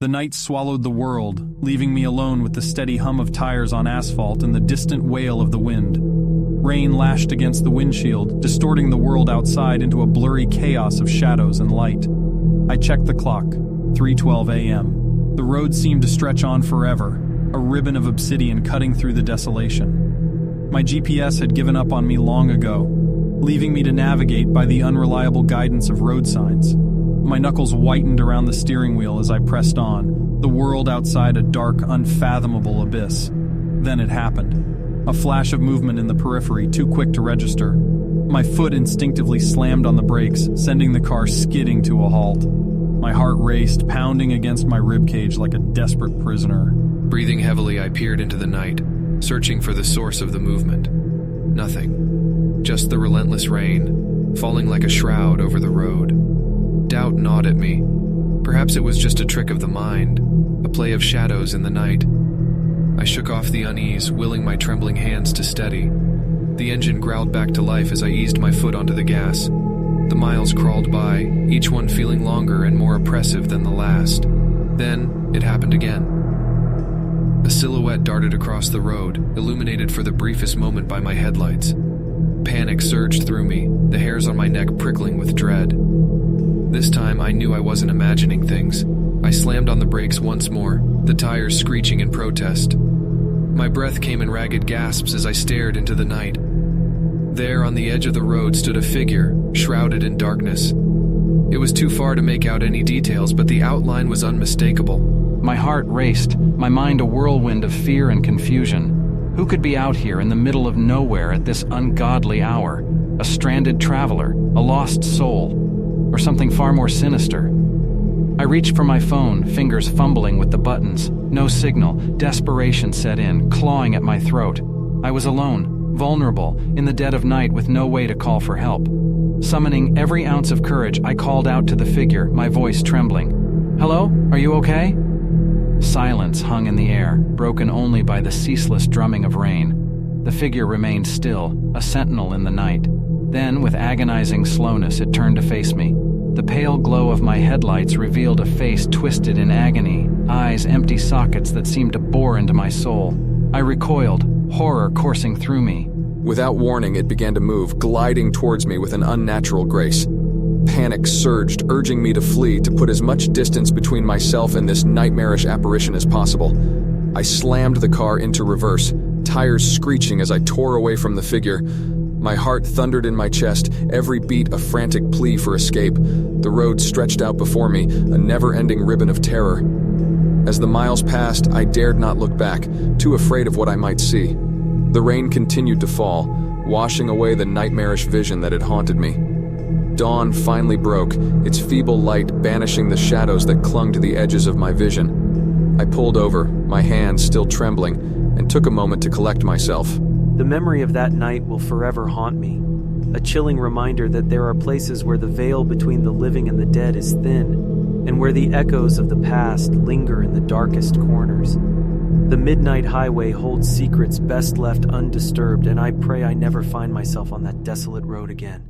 The night swallowed the world, leaving me alone with the steady hum of tires on asphalt and the distant wail of the wind. Rain lashed against the windshield, distorting the world outside into a blurry chaos of shadows and light. I checked the clock, 3:12 a.m. The road seemed to stretch on forever, a ribbon of obsidian cutting through the desolation. My GPS had given up on me long ago, leaving me to navigate by the unreliable guidance of road signs. My knuckles whitened around the steering wheel as I pressed on, the world outside a dark, unfathomable abyss. Then it happened. A flash of movement in the periphery, too quick to register. My foot instinctively slammed on the brakes, sending the car skidding to a halt. My heart raced, pounding against my ribcage like a desperate prisoner. Breathing heavily, I peered into the night, searching for the source of the movement. Nothing. Just the relentless rain, falling like a shroud over the road. Doubt gnawed at me. Perhaps it was just a trick of the mind, a play of shadows in the night. I shook off the unease, willing my trembling hands to steady. The engine growled back to life as I eased my foot onto the gas. The miles crawled by, each one feeling longer and more oppressive than the last. Then, it happened again. A silhouette darted across the road, illuminated for the briefest moment by my headlights. Panic surged through me, the hairs on my neck prickling with dread. This time, I knew I wasn't imagining things. I slammed on the brakes once more, the tires screeching in protest. My breath came in ragged gasps as I stared into the night. There, on the edge of the road, stood a figure, shrouded in darkness. It was too far to make out any details, but the outline was unmistakable. My heart raced, my mind a whirlwind of fear and confusion. Who could be out here in the middle of nowhere at this ungodly hour? A stranded traveler, a lost soul, or something far more sinister? I reached for my phone, fingers fumbling with the buttons. No signal, desperation set in, clawing at my throat. I was alone, vulnerable, in the dead of night with no way to call for help. Summoning every ounce of courage, I called out to the figure, my voice trembling. "Hello? Are you okay?" Silence hung in the air, broken only by the ceaseless drumming of rain. The figure remained still, a sentinel in the night. Then, with agonizing slowness, it turned to face me. The pale glow of my headlights revealed a face twisted in agony, eyes empty sockets that seemed to bore into my soul. I recoiled, horror coursing through me. Without warning, it began to move, gliding towards me with an unnatural grace. Panic surged, urging me to flee, to put as much distance between myself and this nightmarish apparition as possible. I slammed the car into reverse, tires screeching as I tore away from the figure. My heart thundered in my chest, every beat a frantic plea for escape. The road stretched out before me, a never-ending ribbon of terror. As the miles passed, I dared not look back, too afraid of what I might see. The rain continued to fall, washing away the nightmarish vision that had haunted me. Dawn finally broke, its feeble light banishing the shadows that clung to the edges of my vision. I pulled over, my hands still trembling, and took a moment to collect myself. The memory of that night will forever haunt me, a chilling reminder that there are places where the veil between the living and the dead is thin, and where the echoes of the past linger in the darkest corners. The midnight highway holds secrets best left undisturbed, and I pray I never find myself on that desolate road again.